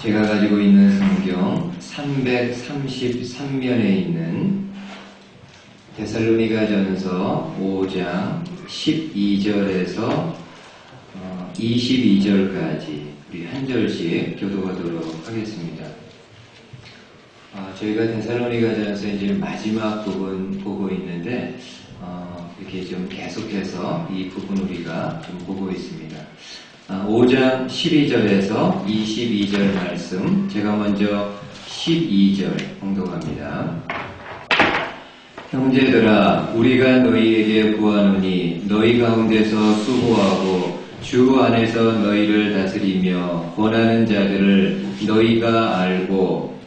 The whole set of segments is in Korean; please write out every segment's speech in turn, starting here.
제가 가지고 있는 성경 333면에 있는 데살로니가전서 5장 12절에서 22절까지 우리 한 절씩 교독하도록 하겠습니다. 저희가 데살로니가전서 이제 마지막 부분 보고 있는데 이렇게 좀 계속해서 이 부분 우리가 좀 보고 있습니다. 5장 12절에서 22절 말씀, 제가 먼저 12절 봉독합니다. 형제들아, 우리가 너희에게 구하노니 너희 가운데서 수고하고 주 안에서 너희를 다스리며 권하는 자들을 너희가 알고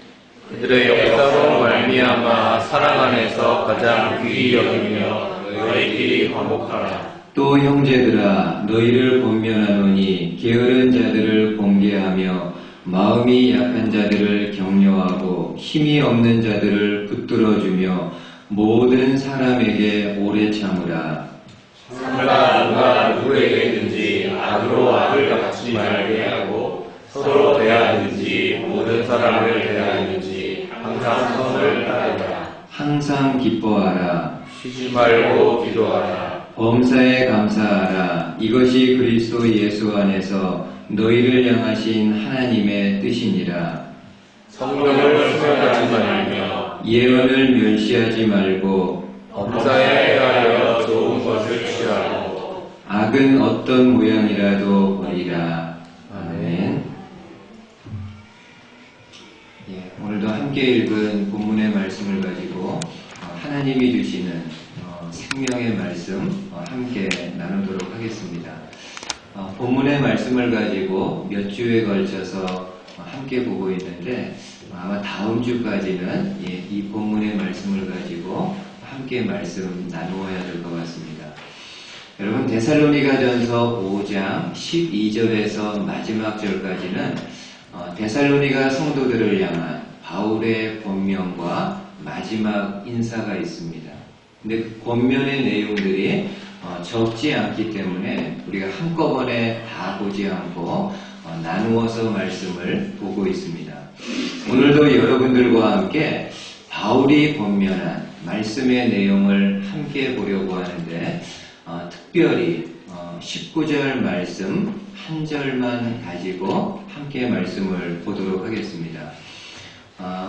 그들의 역사로 말미암아 사랑 안에서 가장 귀히 여기며 너희끼리 화목하라. 또 형제들아, 너희를 권면하노니 게으른 자들을 공개하며 마음이 약한 자들을 격려하고 힘이 없는 자들을 붙들어주며 모든 사람에게 오래 참으라. 상가 누가 누구에게든지 악으로 악을 갚지 말게 하고 서로 대하든지 모든 사람을 대하든지 항상 선을 따르라. 항상 기뻐하라. 쉬지 말고 기도하라. 범사에 감사하라. 이것이 그리스도 예수 안에서 너희를 향하신 하나님의 뜻이니라. 성령을 수용하지 말며 예언을 멸시하지 말고 범사에 대하여 좋은 것을 취하고 악은 어떤 모양이라도 버리라. 아멘. 오늘도 함께 읽은 본문의 말씀을 가지고 하나님이 주시는 생명의 말씀 함께 나누도록 하겠습니다. 본문의 말씀을 가지고 몇 주에 걸쳐서 함께 보고 있는데 아마 다음 주까지는 이 본문의 말씀을 가지고 함께 말씀 나누어야 될 것 같습니다. 여러분, 데살로니가전서 5장 12절에서 마지막 절까지는 데살로니가 성도들을 향한 바울의 권면과 마지막 인사가 있습니다. 근데 그 권면의 내용들이 적지 않기 때문에 우리가 한꺼번에 다 보지 않고 나누어서 말씀을 보고 있습니다. 오늘도 여러분들과 함께 바울이 권면한 말씀의 내용을 함께 보려고 하는데 특별히 19절 말씀 한 절만 가지고 함께 말씀을 보도록 하겠습니다.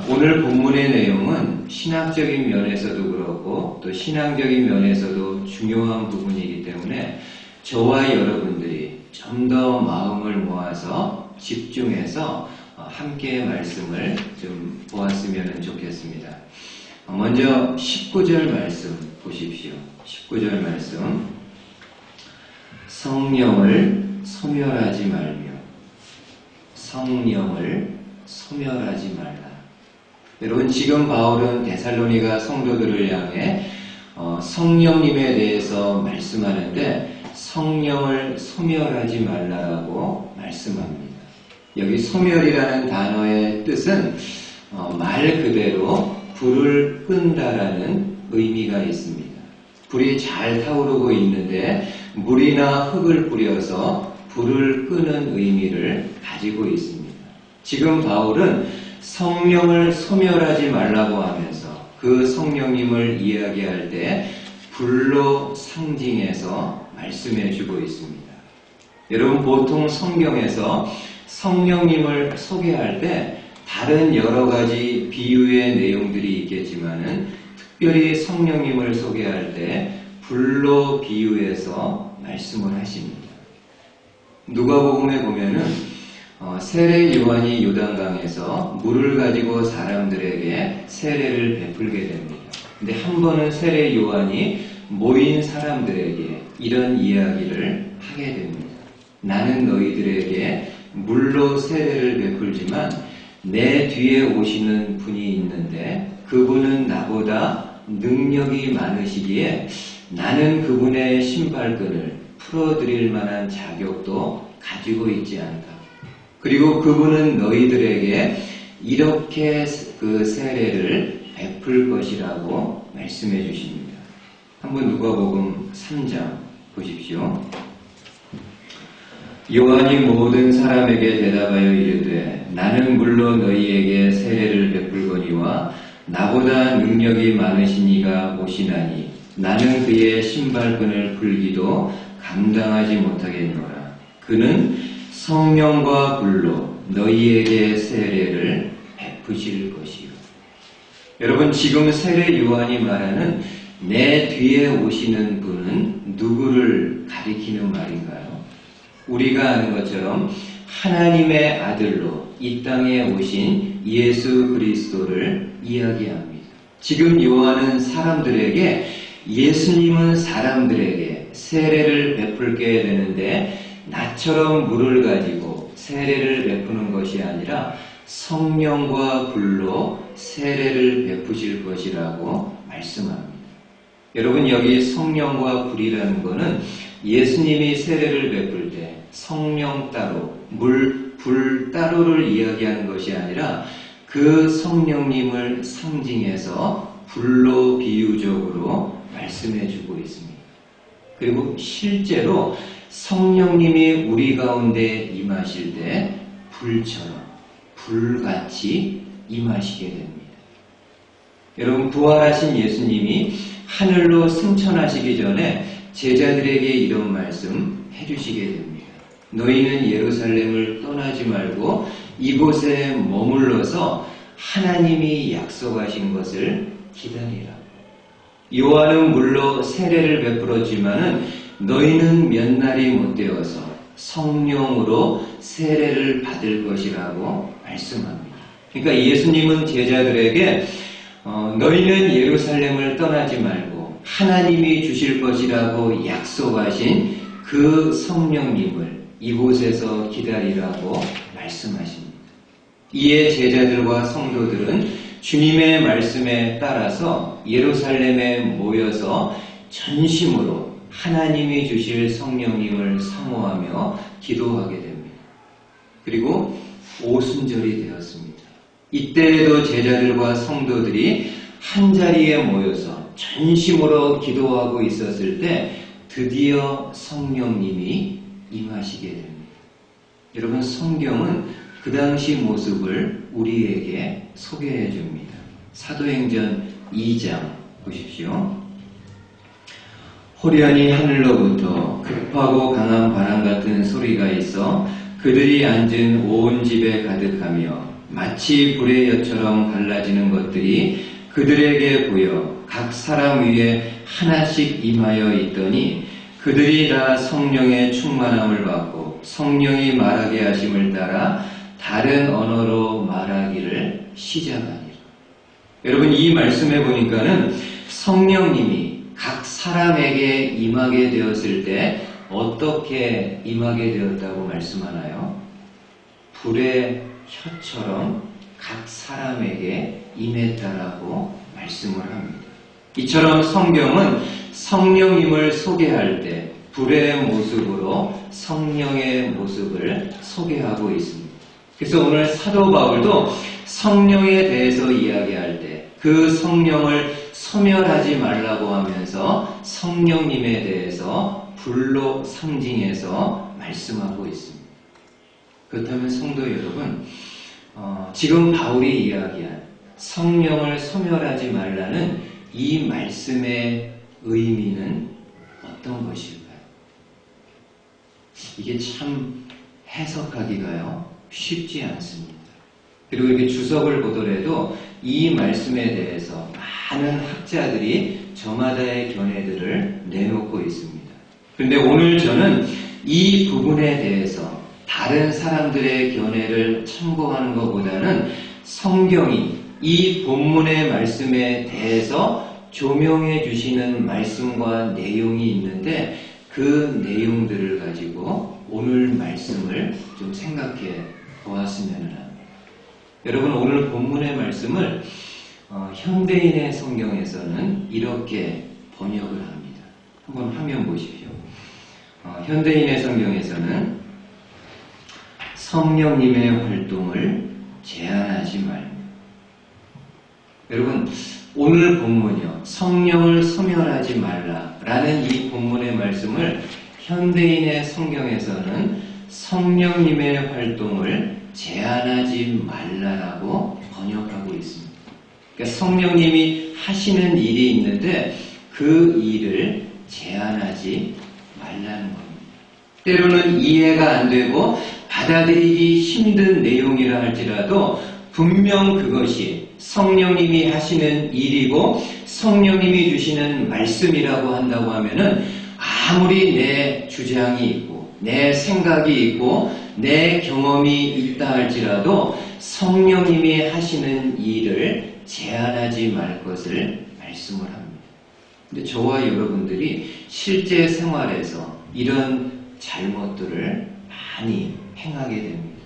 오늘 본문의 내용은 신학적인 면에서도 그렇고 또 신앙적인 면에서도 중요한 부분이기 때문에 저와 여러분들이 좀 더 마음을 모아서 집중해서 함께 말씀을 좀 보았으면 좋겠습니다. 먼저 19절 말씀 보십시오. 19절 말씀. 성령을 소멸하지 말며 성령을 소멸하지 말라. 여러분, 지금 바울은 데살로니가 성도들을 향해 성령님에 대해서 말씀하는데 성령을 소멸하지 말라라고 말씀합니다. 여기 소멸이라는 단어의 뜻은 말 그대로 불을 끈다라는 의미가 있습니다. 불이 잘 타오르고 있는데 물이나 흙을 뿌려서 불을 끄는 의미를 가지고 있습니다. 지금 바울은 성령을 소멸하지 말라고 하면서 그 성령님을 이야기할 때 불로 상징해서 말씀해 주고 있습니다. 여러분, 보통 성경에서 성령님을 소개할 때 다른 여러 가지 비유의 내용들이 있겠지만은 특별히 성령님을 소개할 때 불로 비유해서 말씀을 하십니다. 누가복음에 보면은 세례 요한이 요단강에서 물을 가지고 사람들에게 세례를 베풀게 됩니다. 근데 한 번은 세례 요한이 모인 사람들에게 이런 이야기를 하게 됩니다. 나는 너희들에게 물로 세례를 베풀지만 내 뒤에 오시는 분이 있는데 그분은 나보다 능력이 많으시기에 나는 그분의 신발끈을 풀어드릴 만한 자격도 가지고 있지 않다. 그리고 그분은 너희들에게 이렇게 그 세례를 베풀 것이라고 말씀해 주십니다. 한번 누가복음 3장 보십시오. 요한이 모든 사람에게 대답하여 이르되 나는 물론 너희에게 세례를 베풀거니와 나보다 능력이 많으신 이가 오시나니 나는 그의 신발끈을 풀기도 감당하지 못하겠노라. 그는 성령과 불로 너희에게 세례를 베푸실 것이요. 여러분, 지금 세례 요한이 말하는 내 뒤에 오시는 분은 누구를 가리키는 말인가요? 우리가 아는 것처럼 하나님의 아들로 이 땅에 오신 예수 그리스도를 이야기합니다. 지금 요한은 사람들에게, 예수님은 사람들에게 세례를 베풀게 되는데 나처럼 물을 가지고 세례를 베푸는 것이 아니라 성령과 불로 세례를 베푸실 것이라고 말씀합니다. 여러분, 여기 성령과 불이라는 것은 예수님이 세례를 베풀 때 성령 따로, 불 따로를 이야기하는 것이 아니라 그 성령님을 상징해서 불로 비유적으로 말씀해 주고 있습니다. 그리고 실제로 성령님이 우리 가운데 임하실 때 불처럼, 불같이 임하시게 됩니다. 여러분, 부활하신 예수님이 하늘로 승천하시기 전에 제자들에게 이런 말씀 해주시게 됩니다. 너희는 예루살렘을 떠나지 말고 이곳에 머물러서 하나님이 약속하신 것을 기다리라. 요한은 물로 세례를 베풀었지만은 너희는 몇 날이 못 되어서 성령으로 세례를 받을 것이라고 말씀합니다. 그러니까 예수님은 제자들에게 너희는 예루살렘을 떠나지 말고 하나님이 주실 것이라고 약속하신 그 성령님을 이곳에서 기다리라고 말씀하십니다. 이에 제자들과 성도들은 주님의 말씀에 따라서 예루살렘에 모여서 전심으로 하나님이 주실 성령님을 사모하며 기도하게 됩니다. 그리고 오순절이 되었습니다. 이때에도 제자들과 성도들이 한자리에 모여서 전심으로 기도하고 있었을 때 드디어 성령님이 임하시게 됩니다. 여러분, 성경은 그 당시 모습을 우리에게 소개해 줍니다. 사도행전 2장 보십시오. 호련히 하늘로부터 급하고 강한 바람 같은 소리가 있어 그들이 앉은 온 집에 가득하며 마치 불의 엿처럼 갈라지는 것들이 그들에게 보여 각 사람 위에 하나씩 임하여 있더니 그들이 다 성령의 충만함을 받고 성령이 말하게 하심을 따라 다른 언어로 말하기를 시작하니라. 여러분, 이 말씀에 보니까는 성령님이 각 사람에게 임하게 되었을 때 어떻게 임하게 되었다고 말씀하나요? 불의 혀처럼 각 사람에게 임했다라고 말씀을 합니다. 이처럼 성경은 성령님을 소개할 때 불의 모습으로 성령의 모습을 소개하고 있습니다. 그래서 오늘 사도 바울도 성령에 대해서 이야기할 때 그 성령을 소멸하지 말라고 하면서 성령님에 대해서 불로 상징해서 말씀하고 있습니다. 그렇다면 성도 여러분, 지금 바울이 이야기한 성령을 소멸하지 말라는 이 말씀의 의미는 어떤 것일까요? 이게 참 해석하기가요 쉽지 않습니다. 그리고 이렇게 주석을 보더라도 이 말씀에 대해서 많은 학자들이 저마다의 견해들을 내놓고 있습니다. 그런데 오늘 저는 이 부분에 대해서 다른 사람들의 견해를 참고하는 것보다는 성경이 이 본문의 말씀에 대해서 조명해 주시는 말씀과 내용이 있는데 그 내용들을 가지고 오늘 말씀을 좀 생각해 보았으면 합니다. 여러분, 오늘 본문의 말씀을 현대인의 성경에서는 이렇게 번역을 합니다. 한번 화면 보십시오. 현대인의 성경에서는 성령님의 활동을 제한하지 말고. 여러분, 오늘 본문이요, 성령을 소멸하지 말라라는 이 본문의 말씀을 현대인의 성경에서는 성령님의 활동을 제한하지 말라라고 번역하고 있습니다. 그러니까 성령님이 하시는 일이 있는데 그 일을 제한하지 말라는 겁니다. 때로는 이해가 안 되고 받아들이기 힘든 내용이라 할지라도 분명 그것이 성령님이 하시는 일이고 성령님이 주시는 말씀이라고 한다고 하면은 아무리 내 주장이 있고 내 생각이 있고 내 경험이 있다 할지라도 성령님이 하시는 일을 제한하지 말 것을 말씀을 합니다. 근데 저와 여러분들이 실제 생활에서 이런 잘못들을 많이 행하게 됩니다.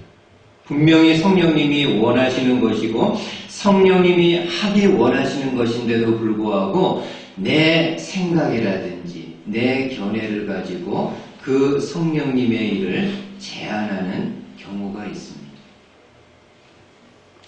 분명히 성령님이 원하시는 것이고 성령님이 하기 원하시는 것인데도 불구하고 내 생각이라든지 내 견해를 가지고 그 성령님의 일을 제한하는 경우가 있습니다.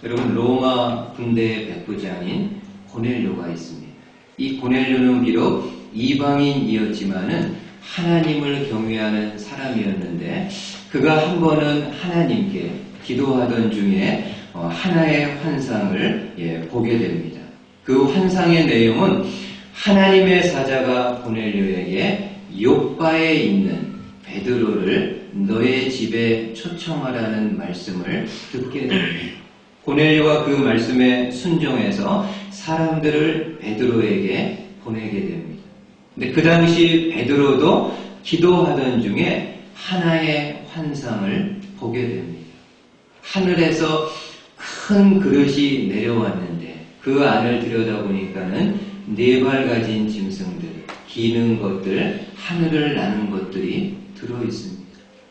여러분, 로마 군대의 백부장인 고넬료가 있습니다. 이 고넬료는 비록 이방인이었지만은 하나님을 경외하는 사람이었는데 그가 한 번은 하나님께 기도하던 중에 하나의 환상을 보게 됩니다. 그 환상의 내용은 하나님의 사자가 고넬료에게 욥바에 있는 베드로를 너의 집에 초청하라는 말씀을 듣게 됩니다. 고넬료가 그 말씀에 순종해서 사람들을 베드로에게 보내게 됩니다. 근데 그 당시 베드로도 기도하던 중에 하나의 환상을 보게 됩니다. 하늘에서 큰 그릇이 내려왔는데 그 안을 들여다보니까는 4발 가진 짐승들, 기는 것들, 하늘을 나는 것들이 들어있습니다.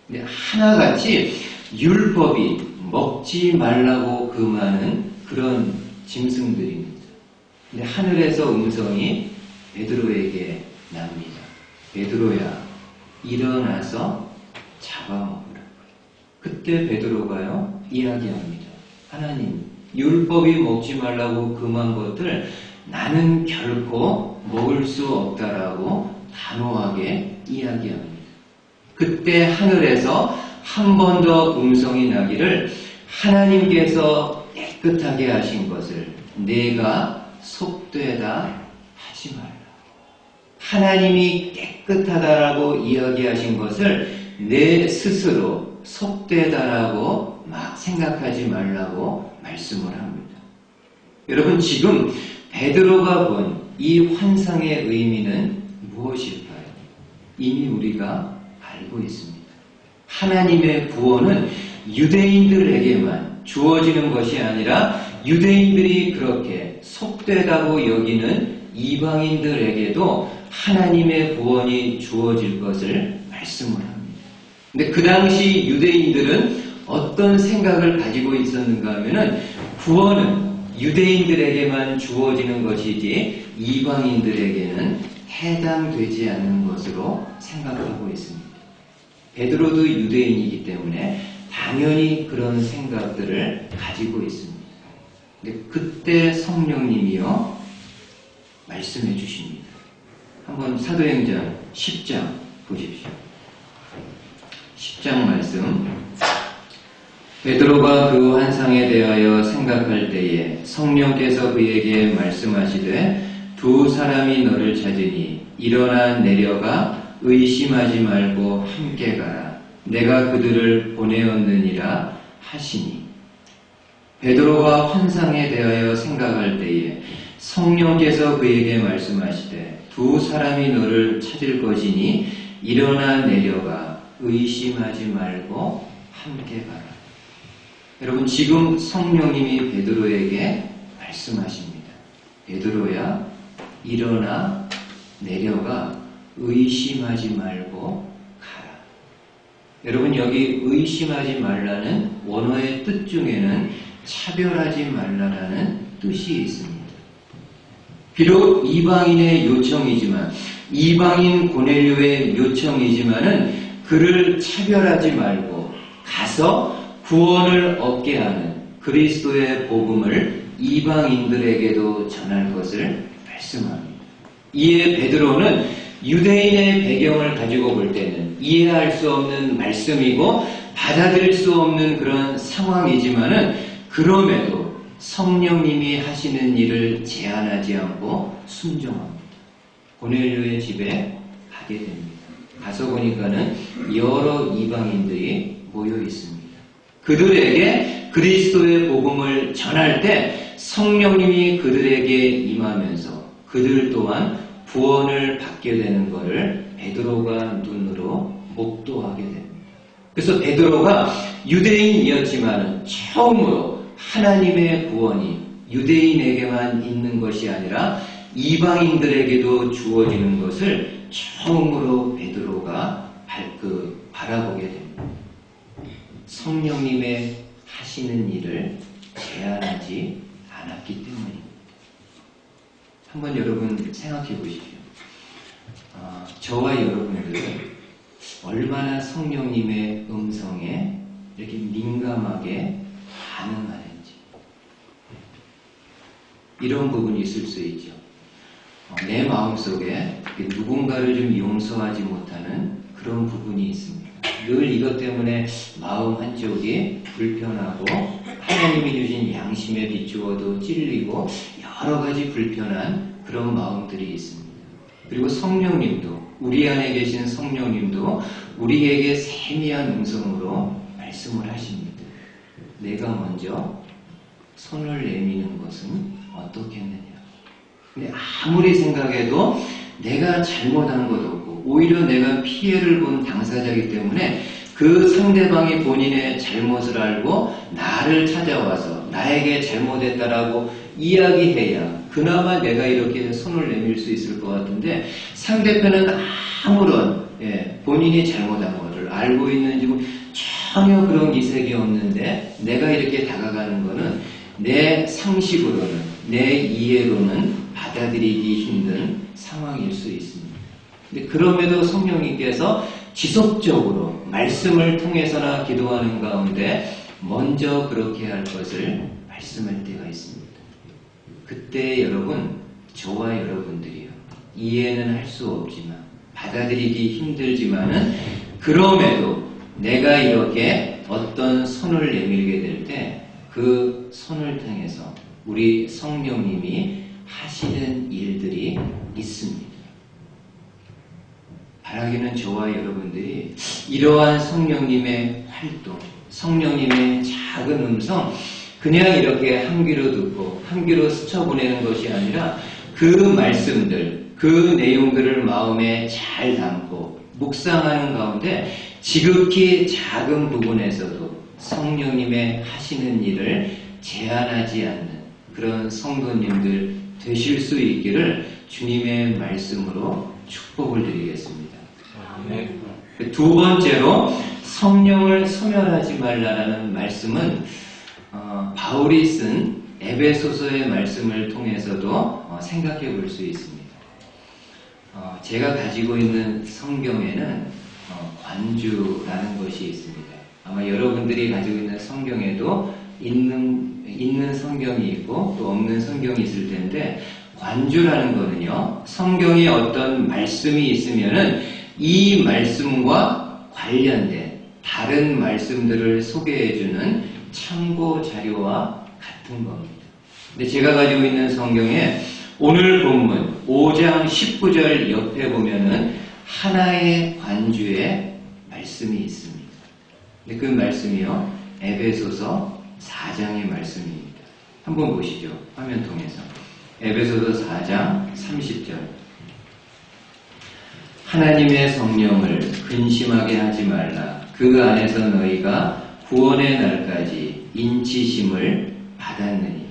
근데 하나같이 율법이 먹지 말라고 금하는 그런 짐승들입니다. 근데 하늘에서 음성이 베드로에게 납니다. 베드로야, 일어나서 잡아먹으라. 그때 베드로가요, 이야기합니다. 하나님, 율법이 먹지 말라고 금한 것들 나는 결코 먹을 수 없다라고 단호하게 이야기합니다. 그때 하늘에서 한 번 더 음성이 나기를 하나님께서 깨끗하게 하신 것을 내가 속되다 하지 말라. 하나님이 깨끗하다라고 이야기하신 것을 내 스스로 속되다라고 막 생각하지 말라고 말씀을 합니다. 여러분, 지금 베드로가 본 이 환상의 의미는 무엇일까요? 이미 우리가 알고 있습니다. 하나님의 구원은 유대인들에게만 주어지는 것이 아니라 유대인들이 그렇게 속되다고 여기는 이방인들에게도 하나님의 구원이 주어질 것을 말씀을 합니다. 근데 그 당시 유대인들은 어떤 생각을 가지고 있었는가 하면은 구원은 유대인들에게만 주어지는 것이지 이방인들에게는 해당되지 않는 것으로 생각하고 있습니다. 베드로도 유대인이기 때문에 당연히 그런 생각들을 가지고 있습니다. 근데 그때 성령님이요 말씀해 주십니다. 한번 사도행전 10장 보십시오. 10장 말씀. 베드로가 그 환상에 대하여 생각할 때에 성령께서 그에게 말씀하시되 두 사람이 너를 찾으니 일어나 내려가 의심하지 말고 함께 가라. 내가 그들을 보내었느니라 하시니. 베드로가 환상에 대하여 생각할 때에 성령께서 그에게 말씀하시되 두 사람이 너를 찾을 것이니 일어나 내려가 의심하지 말고 함께 가라. 여러분, 지금 성령님이 베드로에게 말씀하십니다. 베드로야, 일어나 내려가 의심하지 말고 가라. 여러분, 여기 의심하지 말라는 원어의 뜻 중에는 차별하지 말라라는 뜻이 있습니다. 비록 이방인의 요청이지만, 이방인 고넬료의 요청이지만은 그를 차별하지 말고 가서 구원을 얻게 하는 그리스도의 복음을 이방인들에게도 전할 것을 말씀합니다. 이에 베드로는 유대인의 배경을 가지고 볼 때는 이해할 수 없는 말씀이고 받아들일 수 없는 그런 상황이지만은 그럼에도 성령님이 하시는 일을 제한하지 않고 순종합니다. 고넬료의 집에 가게 됩니다. 가서 보니까는 여러 이방인들이 모여 있습니다. 그들에게 그리스도의 복음을 전할 때 성령님이 그들에게 임하면서 그들 또한 구원을 받게 되는 것을 베드로가 눈으로 목도하게 됩니다. 그래서 베드로가 유대인이었지만 처음으로 하나님의 구원이 유대인에게만 있는 것이 아니라 이방인들에게도 주어지는 것을 처음으로 베드로가 바라보게 됩니다. 성령님의 하시는 일을 제한하지 않았기 때문입니다. 한번 여러분 생각해 보십시오. 저와 여러분들은 얼마나 성령님의 음성에 이렇게 민감하게 반응하는지 이런 부분이 있을 수 있죠. 내 마음속에 누군가를 좀 용서하지 못하는 그런 부분이 있습니다. 늘 이것 때문에 마음 한쪽이 불편하고 하나님이 주신 양심에 비추어도 찔리고 여러 가지 불편한 그런 마음들이 있습니다. 그리고 성령님도 우리 안에 계신 성령님도 우리에게 세미한 음성으로 말씀을 하십니다. 내가 먼저 손을 내미는 것은 어떻겠느냐. 근데 아무리 생각해도 내가 잘못한 것도 없고 오히려 내가 피해를 본 당사자이기 때문에 그 상대방이 본인의 잘못을 알고 나를 찾아와서 나에게 잘못했다라고 이야기해야 그나마 내가 이렇게 손을 내밀 수 있을 것 같은데 상대편은 아무런 본인이 잘못한 것을 알고 있는지 전혀 그런 기색이 없는데 내가 이렇게 다가가는 것은 내 상식으로는 내 이해로는 받아들이기 힘든 상황일 수 있습니다. 근데 그럼에도 성령님께서 지속적으로 말씀을 통해서나 기도하는 가운데 먼저 그렇게 할 것을 말씀할 때가 있습니다. 그때 여러분, 저와 여러분들이요. 이해는 할 수 없지만 받아들이기 힘들지만은 그럼에도 내가 이렇게 어떤 손을 내밀게 될 때 그 손을 통해서 우리 성령님이 하시는 일들이 있습니다. 바라기는 저와 여러분들이 이러한 성령님의 활동, 성령님의 작은 음성 그냥 이렇게 한 귀로 듣고 한 귀로 스쳐보내는 것이 아니라 그 말씀들, 그 내용들을 마음에 잘 담고 묵상하는 가운데 지극히 작은 부분에서도 성령님의 하시는 일을 제한하지 않는 그런 성도님들 되실 수 있기를 주님의 말씀으로 축복을 드리겠습니다. 두 번째로 성령을 소멸하지 말라라는 말씀은 바울이 쓴 에베소서의 말씀을 통해서도 생각해 볼 수 있습니다. 제가 가지고 있는 성경에는 관주라는 것이 있습니다. 아마 여러분들이 가지고 있는 성경에도 있는 성경이 있고 또 없는 성경이 있을 텐데 관주라는 거는요, 성경에 어떤 말씀이 있으면은 이 말씀과 관련된 다른 말씀들을 소개해주는 참고 자료와 같은 겁니다. 근데 제가 가지고 있는 성경에 오늘 본문 5장 19절 옆에 보면은 하나의 관주의 말씀이 있습니다. 근데 그 말씀이요, 에베소서 4장의 말씀입니다. 한번 보시죠. 화면 통해서. 에베소서 4장 30절. 하나님의 성령을 근심하게 하지 말라. 그 안에서 너희가 구원의 날까지 인치심을 받았느니라.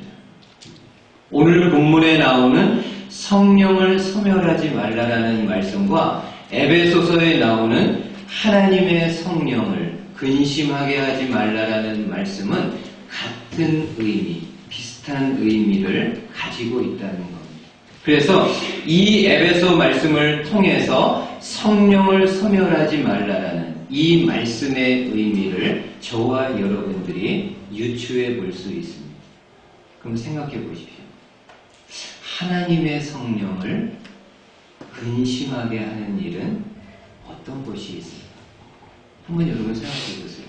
오늘 본문에 나오는 성령을 소멸하지 말라라는 말씀과 에베소서에 나오는 하나님의 성령을 근심하게 하지 말라라는 말씀은 같은 의미, 비슷한 의미를 가지고 있다는 겁니다. 그래서 이 에베소 말씀을 통해서 성령을 소멸하지 말라라는 이 말씀의 의미를 저와 여러분들이 유추해 볼 수 있습니다. 그럼 생각해 보십시오. 하나님의 성령을 근심하게 하는 일은 어떤 것이 있을까? 한번 여러분 생각해 보세요.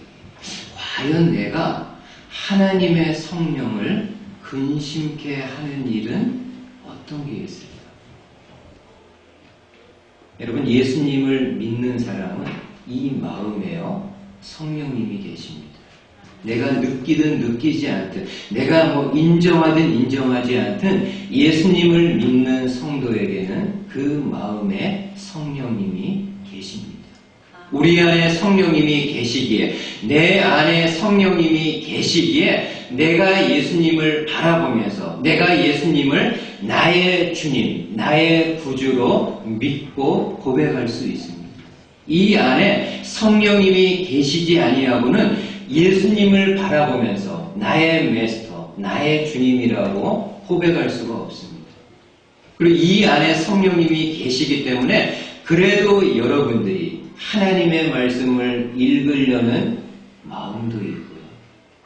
과연 내가 하나님의 성령을 근심케 하는 일은 어떤 게 있을까? 여러분, 예수님을 믿는 사람은 이 마음에요, 성령님이 계십니다. 내가 느끼든 느끼지 않든, 내가 뭐 인정하든 인정하지 않든 예수님을 믿는 성도에게는 그 마음에 성령님이 계십니다. 우리 안에 성령님이 계시기에, 내 안에 성령님이 계시기에 내가 예수님을 바라보면서 내가 예수님을 나의 주님, 나의 구주로 믿고 고백할 수 있습니다. 이 안에 성령님이 계시지 아니하고는 예수님을 바라보면서 나의 메스터, 나의 주님이라고 고백할 수가 없습니다. 그리고 이 안에 성령님이 계시기 때문에 그래도 여러분들이 하나님의 말씀을 읽으려는 마음도 있고요.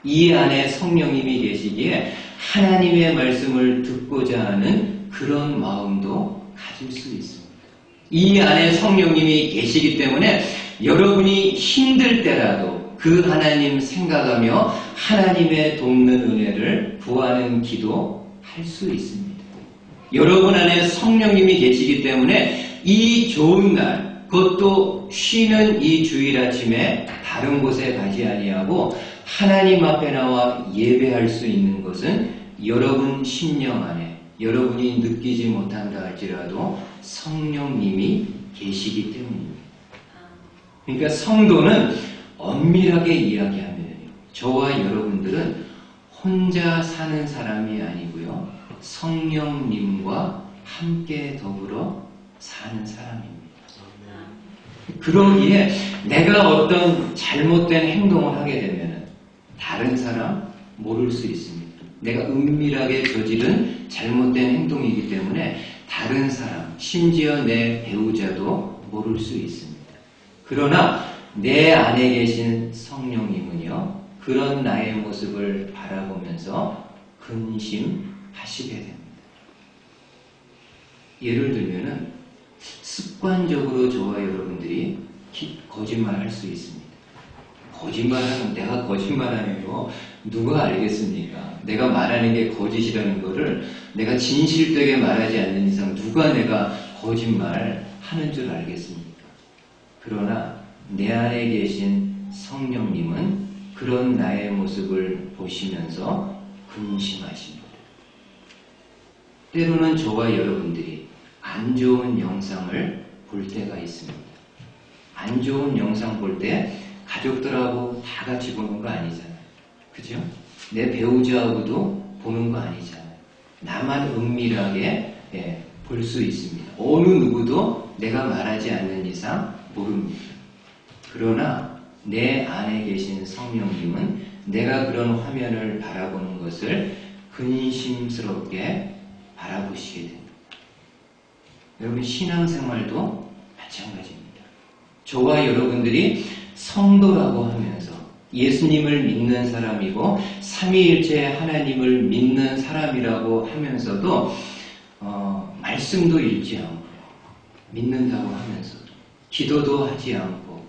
이 안에 성령님이 계시기에 하나님의 말씀을 듣고자 하는 그런 마음도 가질 수 있습니다. 이 안에 성령님이 계시기 때문에 여러분이 힘들 때라도 그 하나님 생각하며 하나님의 돕는 은혜를 구하는 기도 할 수 있습니다. 여러분 안에 성령님이 계시기 때문에 이 좋은 날, 그것도 쉬는 이 주일 아침에 다른 곳에 가지 아니하고 하나님 앞에 나와 예배할 수 있는 것은 여러분 심령 안에 여러분이 느끼지 못한다 할지라도 성령님이 계시기 때문입니다. 그러니까 성도는 엄밀하게 이야기하면 저와 여러분들은 혼자 사는 사람이 아니고요. 성령님과 함께 더불어 사는 사람입니다. 그러기에 내가 어떤 잘못된 행동을 하게 되면 다른 사람 모를 수 있습니다. 내가 은밀하게 저지른 잘못된 행동이기 때문에 다른 사람, 심지어 내 배우자도 모를 수 있습니다. 그러나 내 안에 계신 성령님은요, 그런 나의 모습을 바라보면서 근심하시게 됩니다. 예를 들면은 습관적으로 저와 여러분들이 거짓말할 수 있습니다. 거짓말하면 내가 거짓말하는 거 누가 알겠습니까? 내가 말하는 게 거짓이라는 거를 내가 진실되게 말하지 않는 이상 누가 내가 거짓말 하는 줄 알겠습니까? 그러나 내 안에 계신 성령님은 그런 나의 모습을 보시면서 근심하십니다. 때로는 저와 여러분들이 안 좋은 영상을 볼 때가 있습니다. 안 좋은 영상 볼 때 가족들하고 다 같이 보는 거 아니잖아요. 그죠? 내 배우자하고도 보는 거 아니잖아요. 나만 은밀하게 볼 수 있습니다. 어느 누구도 내가 말하지 않는 이상 모릅니다. 그러나 내 안에 계신 성령님은 내가 그런 화면을 바라보는 것을 근심스럽게 바라보시게 됩니다. 여러분, 신앙생활도 마찬가지입니다. 저와 여러분들이 성도라고 하면서 예수님을 믿는 사람이고 삼위일체 하나님을 믿는 사람이라고 하면서도 말씀도 읽지 않고 믿는다고 하면서도 기도도 하지 않고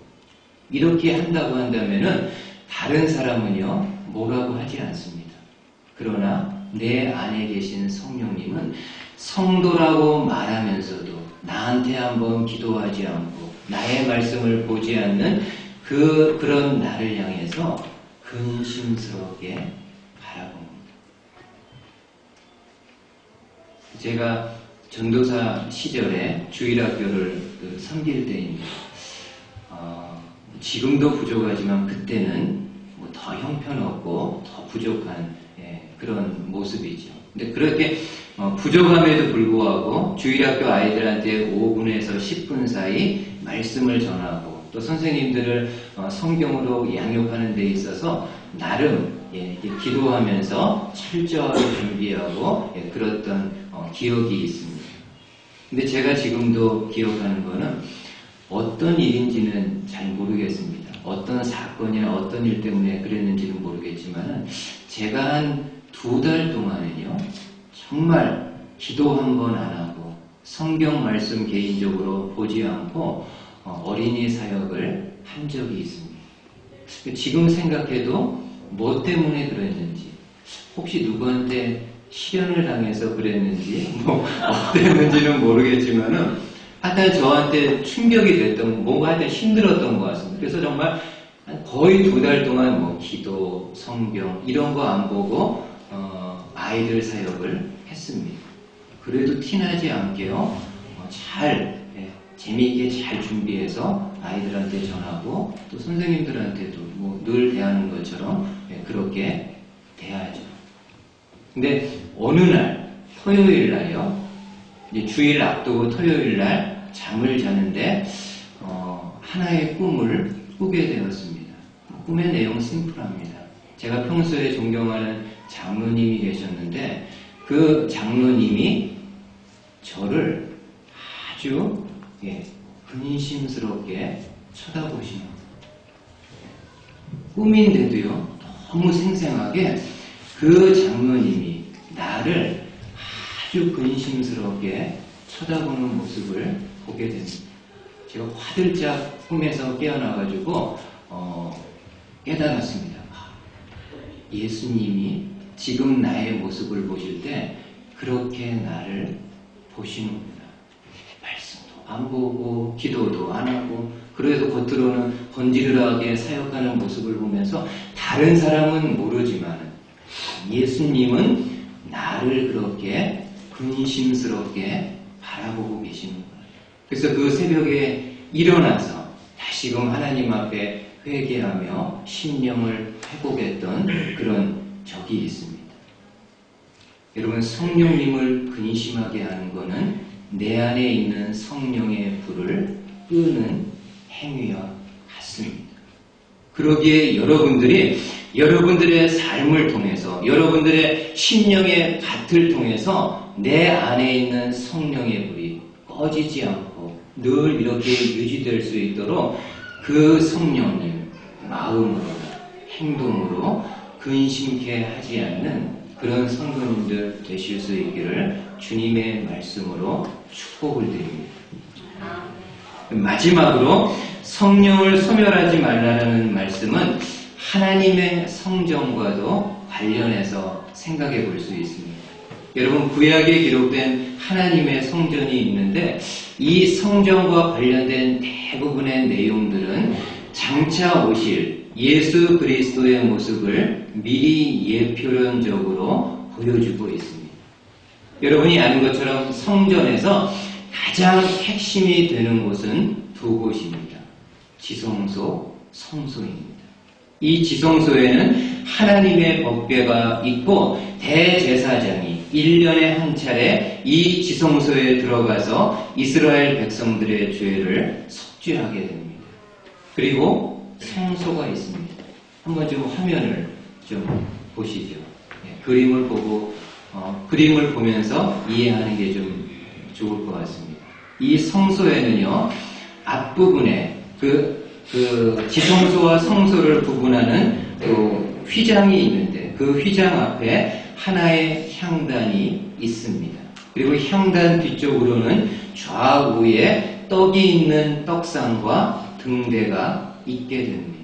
이렇게 한다고 한다면은 다른 사람은요 뭐라고 하지 않습니다. 그러나 내 안에 계신 성령님은 성도라고 말하면서도 나한테 한번 기도하지 않고 나의 말씀을 보지 않는 그런 나를 향해서 근심스럽게 바라봅니다. 제가 전도사 시절에 주일학교를 섬길 때입니다. 지금도 부족하지만 그때는 뭐 더 형편없고 더 부족한 그런 모습이죠. 근데 그렇게 부족함에도 불구하고 주일학교 아이들한테 5분에서 10분 사이 말씀을 전하고 또 선생님들을 성경으로 양육하는 데 있어서 나름 기도하면서 철저하게 준비하고 그랬던 기억이 있습니다. 근데 제가 지금도 기억하는 거는 어떤 일인지는 잘 모르겠습니다. 어떤 사건이나 어떤 일 때문에 그랬는지는 모르겠지만 제가 한 2달 동안은요 정말 기도 한 번 안 하고 성경 말씀 개인적으로 보지 않고 어린이 사역을 한 적이 있습니다. 지금 생각해도 뭐 때문에 그랬는지, 혹시 누구한테 실현을 당해서 그랬는지, 뭐 때문인지는 모르겠지만은 하여튼 저한테 충격이 됐던, 뭔가 하여튼 힘들었던 것 같습니다. 그래서 정말 거의 2달 동안 뭐 기도, 성경 이런 거 안 보고 아이들 사역을 했습니다. 그래도 티나지 않게요, 재미있게 잘 준비해서 아이들한테 전하고 또 선생님들한테도 뭐 늘 대하는 것처럼 그렇게 대하죠. 근데 어느 날 토요일 날이요, 이제 주일 앞두고 토요일 날 잠을 자는데 하나의 꿈을 꾸게 되었습니다. 꿈의 내용 심플합니다. 제가 평소에 존경하는 장로님이 계셨는데 그 장로님이 저를 아주 근심스럽게 쳐다보시는 거예요. 꿈인데도요, 너무 생생하게 그 장로님이 나를 아주 근심스럽게 쳐다보는 모습을 보게 됩니다. 제가 화들짝 꿈에서 깨어나가지고 깨달았습니다. 예수님이 지금 나의 모습을 보실 때 그렇게 나를 보시는구나. 말씀도 안 보고 기도도 안 하고 그래도 겉으로는 건지르르하게 사역하는 모습을 보면서 다른 사람은 모르지만 예수님은 나를 그렇게 근심스럽게 바라보고 계시는구나. 그래서 그 새벽에 일어나서 다시금 하나님 앞에 회개하며 심령을 회복했던 그런 적이 있습니다. 여러분, 성령님을 근심하게 하는 것은 내 안에 있는 성령의 불을 끄는 행위와 같습니다. 그러기에 여러분들의 삶을 통해서, 여러분들의 심령의 밭을 통해서 내 안에 있는 성령의 불이 꺼지지 않고 늘 이렇게 유지될 수 있도록 그 성령님 마음으로, 행동으로 근심케 하지 않는 그런 성도님들 되실 수 있기를 주님의 말씀으로 축복을 드립니다. 마지막으로 성령을 소멸하지 말라는 말씀은 하나님의 성전과도 관련해서 생각해 볼 수 있습니다. 여러분, 구약에 기록된 하나님의 성전이 있는데 이 성전과 관련된 대부분의 내용들은 장차 오실 예수 그리스도의 모습을 미리 예표론적으로 보여주고 있습니다. 여러분이 아는 것처럼 성전에서 가장 핵심이 되는 곳은 2곳입니다. 지성소, 성소입니다. 이 지성소에는 하나님의 법궤가 있고 대제사장이 1년에 한 차례 이 지성소에 들어가서 이스라엘 백성들의 죄를 속죄하게 됩니다. 그리고 성소가 있습니다. 한번 좀 화면을 좀 보시죠. 그림을 보고 그림을 보면서 이해하는 게 좀 좋을 것 같습니다. 이 성소에는요, 앞부분에 그 지성소와 성소를 구분하는 그 휘장이 있는데 그 휘장 앞에 하나의 향단이 있습니다. 그리고 향단 뒤쪽으로는 좌우에 떡이 있는 떡상과 등대가 있게 됩니다.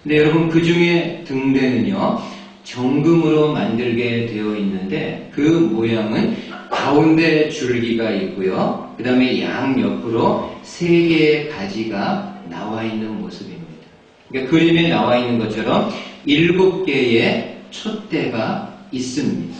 근데 여러분, 그 중에 등대는요, 정금으로 만들게 되어 있는데 그 모양은 가운데 줄기가 있고요, 그 다음에 양옆으로 3개의 가지가 나와 있는 모습입니다. 그러니까 그림에 나와 있는 것처럼 7개의 촛대가 있습니다.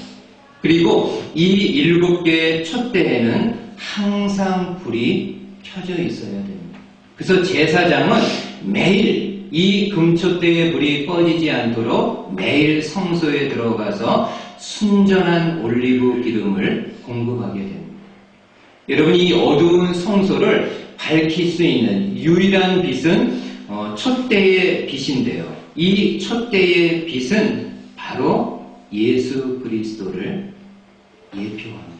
그리고 이 7개의 촛대에는 항상 불이 켜져 있어야 됩니다. 그래서 제사장은 매일 이 금촛대의 불이 꺼지지 않도록 매일 성소에 들어가서 순전한 올리브 기름을 공급하게 됩니다. 여러분, 이 어두운 성소를 밝힐 수 있는 유일한 빛은 촛대의 빛인데요. 이 촛대의 빛은 바로 예수 그리스도를 예표합니다.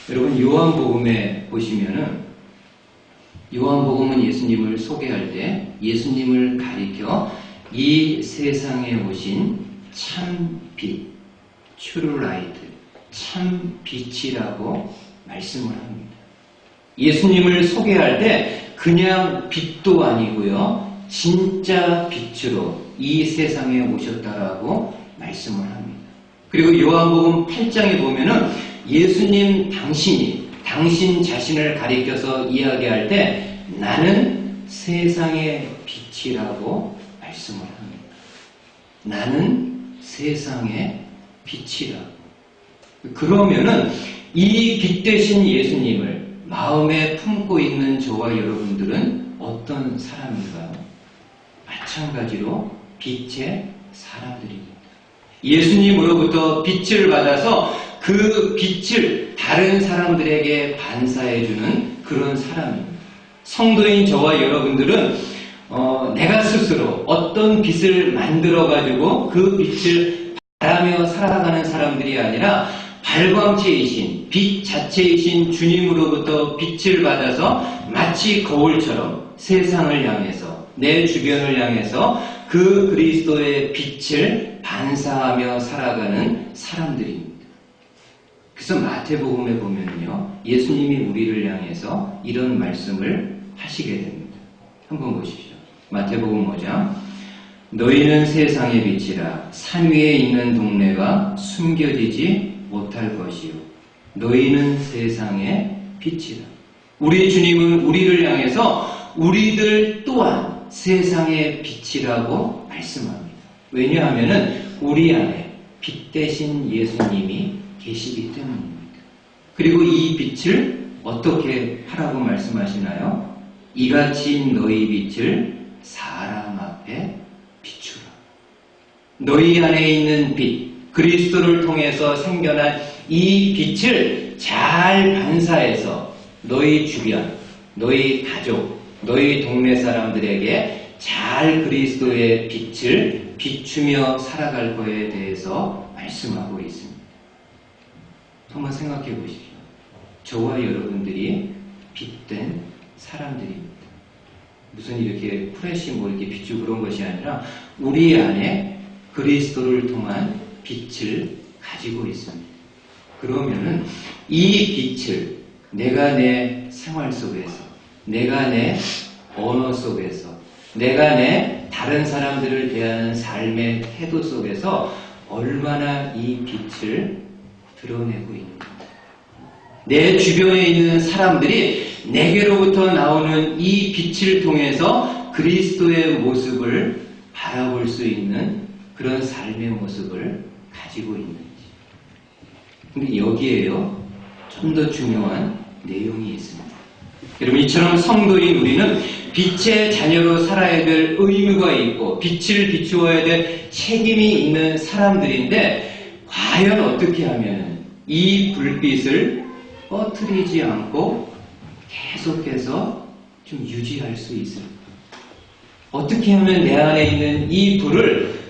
여러분, 요한복음에 보시면은 요한복음은 예수님을 소개할 때 예수님을 가리켜 이 세상에 오신 참 빛, true light, 참 빛이라고 말씀을 합니다. 예수님을 소개할 때 그냥 빛도 아니고요, 진짜 빛으로 이 세상에 오셨다라고 말씀을 합니다. 그리고 요한복음 8장에 보면은 예수님 당신 자신을 가리켜서 이야기할 때 나는 세상의 빛이라고 말씀을 합니다. 나는 세상의 빛이라고. 그러면은 이 빛 대신 예수님을 마음에 품고 있는 저와 여러분들은 어떤 사람인가요? 마찬가지로 빛의 사람들입니다. 예수님으로부터 빛을 받아서 그 빛을 다른 사람들에게 반사해주는 그런 사람입니다. 성도인 저와 여러분들은 내가 스스로 어떤 빛을 만들어가지고 그 빛을 바라며 살아가는 사람들이 아니라 발광체이신 빛 자체이신 주님으로부터 빛을 받아서 마치 거울처럼 세상을 향해서 내 주변을 향해서 그 그리스도의 빛을 반사하며 살아가는 사람들입니다. 그래서 마태복음에 보면요, 예수님이 우리를 향해서 이런 말씀을 하시게 됩니다. 한번 보십시오. 마태복음 5장. 너희는 세상의 빛이라. 산 위에 있는 동네가 숨겨지지 못할 것이요. 너희는 세상의 빛이라. 우리 주님은 우리를 향해서 우리들 또한 세상의 빛이라고 말씀합니다. 왜냐하면 우리 안에 빛 대신 예수님이 계시기 때문입니다. 그리고 이 빛을 어떻게 하라고 말씀하시나요? 이같이 너희 빛을 사람 앞에 비추라. 너희 안에 있는 빛, 그리스도를 통해서 생겨난 이 빛을 잘 반사해서 너희 주변, 너희 가족, 너희 동네 사람들에게 잘 그리스도의 빛을 비추며 살아갈 거에 대해서 말씀하고 있습니다. 한번 생각해 보십시오. 저와 여러분들이 빛된 사람들입니다. 무슨 이렇게 프레시 뭐 이렇게 비추고 그런 것이 아니라 우리 안에 그리스도를 통한 빛을 가지고 있습니다. 그러면은 이 빛을 내가 내 생활 속에서, 내가 내 언어 속에서, 내가 내 다른 사람들을 대하는 삶의 태도 속에서 얼마나 이 빛을 드러내고 있는가. 내 주변에 있는 사람들이 내게로부터 나오는 이 빛을 통해서 그리스도의 모습을 바라볼 수 있는 그런 삶의 모습을 가지고 있는지. 근데 여기에요, 좀 더 중요한 내용이 있습니다. 여러분, 이처럼 성도인 우리는 빛의 자녀로 살아야 될 의무가 있고 빛을 비추어야 될 책임이 있는 사람들인데, 과연 어떻게 하면 이 불빛을 꺼트리지 않고 계속해서 좀 유지할 수 있을까? 어떻게 하면 내 안에 있는 이 불을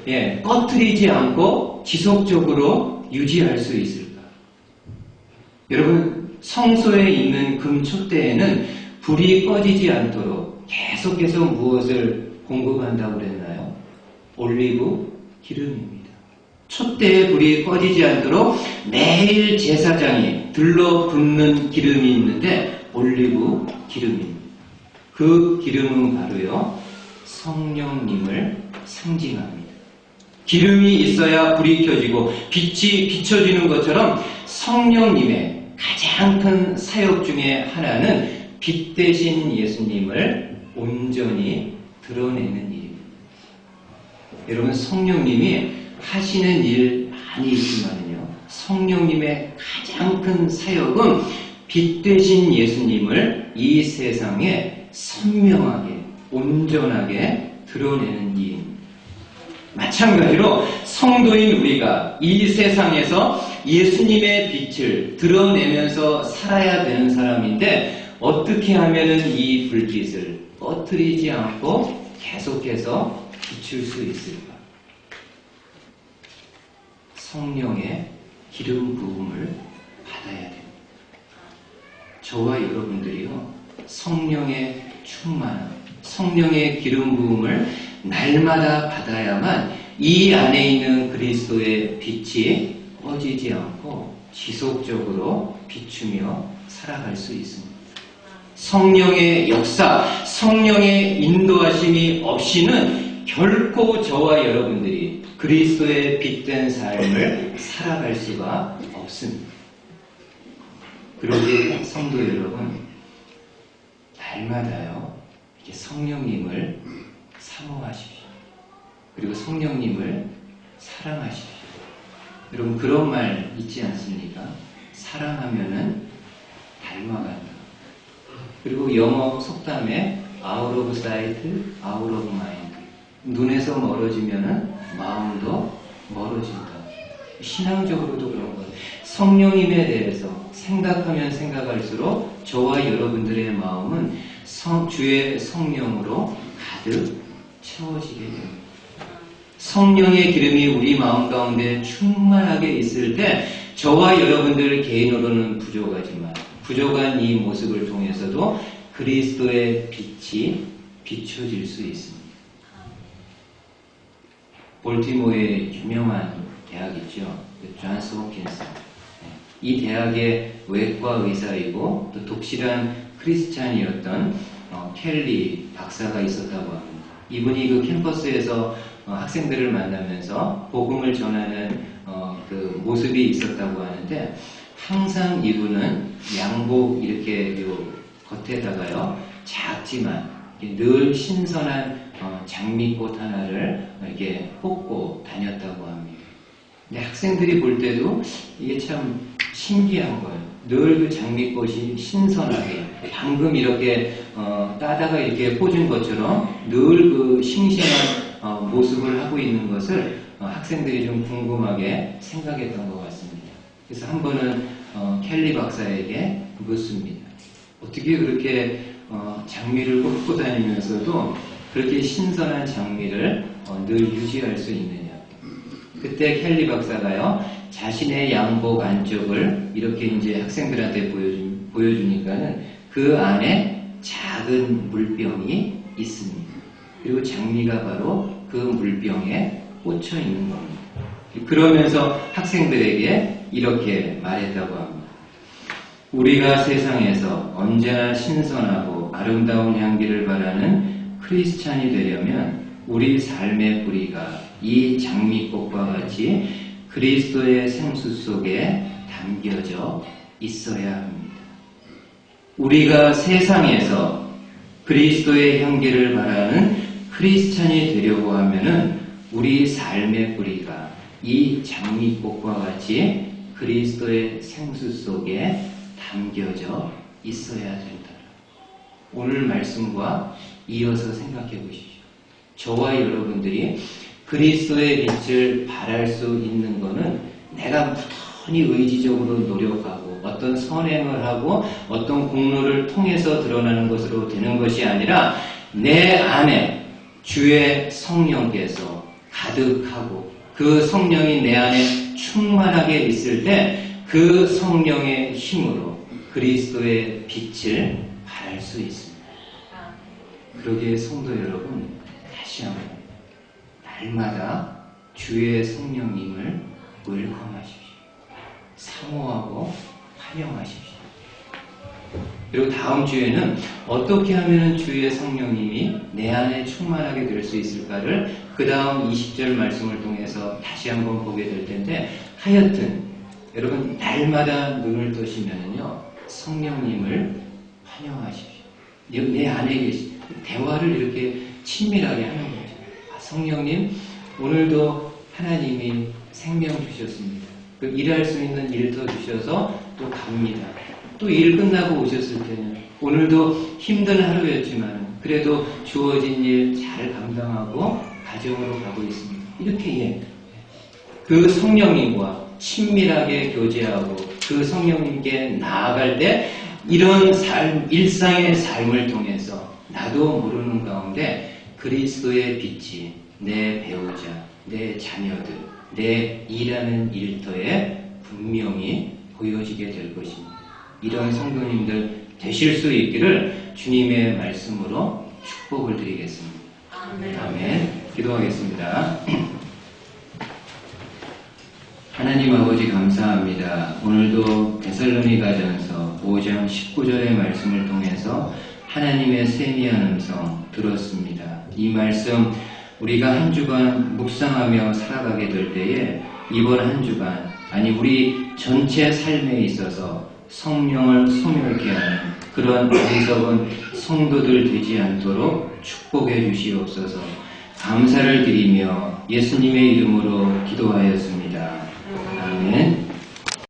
꺼트리지 않고 지속적으로 유지할 수 있을까? 여러분, 성소에 있는 금촛대에는 불이 꺼지지 않도록 계속해서 무엇을 공급한다고 그랬나요? 올리브 기름입니다. 촛대에 불이 꺼지지 않도록 매일 제사장이 들러붓는 기름이 있는데 올리브 기름입니다. 그 기름은 바로요, 성령님을 상징합니다. 기름이 있어야 불이 켜지고 빛이 비춰지는 것처럼 성령님의 가장 큰 사역 중에 하나는 빛 대신 예수님을 온전히 드러내는 일입니다. 여러분, 성령님이 하시는 일 많이 있지만요, 성령님의 가장 큰 사역은 빛 대신 예수님을 이 세상에 선명하게, 온전하게 드러내는 일입니다. 마찬가지로 성도인 우리가 이 세상에서 예수님의 빛을 드러내면서 살아야 되는 사람인데, 어떻게 하면 이 불빛을 꺼트리지 않고 계속해서 비출 수 있을까? 성령의 기름 부음을 받아야 됩니다. 저와 여러분들이요, 성령의 충만, 성령의 기름 부음을 날마다 받아야만 이 안에 있는 그리스도의 빛이 꺼지지 않고 지속적으로 비추며 살아갈 수 있습니다. 성령의 역사, 성령의 인도하심이 없이는 결코 저와 여러분들이 그리스도의 빛된 삶을 살아갈 수가 없습니다. 그러기에 성도 여러분, 날마다요, 이렇게 성령님을 사모하십시오. 그리고 성령님을 사랑하십시오. 여러분, 그런 말 있지 않습니까? 사랑하면은 닮아간다. 그리고 영어 속담에 out of sight, out of mind. 눈에서 멀어지면은 마음도 멀어진다. 신앙적으로도 그런 거예요. 성령님에 대해서 생각하면 생각할수록 저와 여러분들의 마음은 주의 성령으로 가득 채워지게 됩니다. 성령의 기름이 우리 마음 가운데 충만하게 있을 때 저와 여러분들 개인으로는 부족하지만 부족한 이 모습을 통해서도 그리스도의 빛이 비춰질 수 있습니다. 볼티모어의 유명한 대학 있죠. 존스 홉킨스. 이 대학의 외과 의사이고 또 독실한 크리스찬이었던 켈리 박사가 있었다고 합니다. 이분이 그 캠퍼스에서 학생들을 만나면서 복음을 전하는 그 모습이 있었다고 하는데 항상 이분은 양복 이렇게 요 겉에다가요 작지만 늘 신선한 장미꽃 하나를 이렇게 꽂고 다녔다고 합니다. 근데 학생들이 볼 때도 이게 참 신기한 거예요. 늘 그 장미꽃이 신선하게 방금 이렇게 따다가 이렇게 꽂은 것처럼 늘 그 싱싱한 모습을 하고 있는 것을 학생들이 좀 궁금하게 생각했던 것 같습니다. 그래서 한 번은 켈리 박사에게 묻습니다. 어떻게 그렇게 장미를 꽂고 다니면서도 그렇게 신선한 장미를 늘 유지할 수 있느냐. 그때 켈리 박사가요, 자신의 양복 안쪽을 이렇게 이제 학생들한테 보여주니까는 그 안에 작은 물병이 있습니다. 그리고 장미가 바로 그 물병에 꽂혀 있는 겁니다. 그러면서 학생들에게 이렇게 말했다고 합니다. 우리가 세상에서 언제나 신선하고 아름다운 향기를 바라는 크리스찬이 되려면 우리 삶의 뿌리가 이 장미꽃과 같이 그리스도의 생수 속에 담겨져 있어야 합니다. 우리가 세상에서 그리스도의 향기를 바라는 크리스찬이 되려고 하면은 우리 삶의 뿌리가 이 장미꽃과 같이 그리스도의 생수 속에 담겨져 있어야 된다. 오늘 말씀과 이어서 생각해 보십시오. 저와 여러분들이 그리스도의 빛을 발할 수 있는 것은 내가 무던히 의지적으로 노력하고 어떤 선행을 하고 어떤 공로를 통해서 드러나는 것으로 되는 것이 아니라 내 안에 주의 성령께서 가득하고 그 성령이 내 안에 충만하게 있을 때 그 성령의 힘으로 그리스도의 빛을 발할 수 있습니다. 그러기에 성도 여러분, 다시 한번 날마다 주의 성령님을 웰컴하십시오. 사모하고 환영하십시오. 그리고 다음 주에는 어떻게 하면 주의 성령님이 내 안에 충만하게 될 수 있을까를 그 다음 20절 말씀을 통해서 다시 한번 보게 될 텐데, 하여튼 여러분 날마다 눈을 뜨시면은요 성령님을 환영하십시오. 내 안에 계신 대화를 이렇게 친밀하게 하는 거죠. 성령님, 오늘도 하나님이 생명 주셨습니다. 그 일할 수 있는 일터 주셔서 또 갑니다. 또 일 끝나고 오셨을 때는 오늘도 힘든 하루였지만 그래도 주어진 일 잘 감당하고 가정으로 가고 있습니다. 이렇게 그 성령님과 친밀하게 교제하고 그 성령님께 나아갈 때 이런 삶, 일상의 삶을 통해서 나도 모르는 가운데 그리스도의 빛이 내 배우자, 내 자녀들, 내 일하는 일터에 분명히 보여지게 될 것입니다. 이런 성도님들 되실 수 있기를 주님의 말씀으로 축복을 드리겠습니다. 아멘. 기도하겠습니다. 하나님 아버지 감사합니다. 오늘도 데살로니가전서 5장 19절의 말씀을 통해서 하나님의 세미한 음성 들었습니다. 이 말씀 우리가 한 주간 묵상하며 살아가게 될 때에 이번 한 주간, 아니 우리 전체 삶에 있어서 성령을 소멸케 하는 그런 어리석은 성도들 되지 않도록 축복해 주시옵소서. 감사를 드리며 예수님의 이름으로 기도하였습니다. 아멘.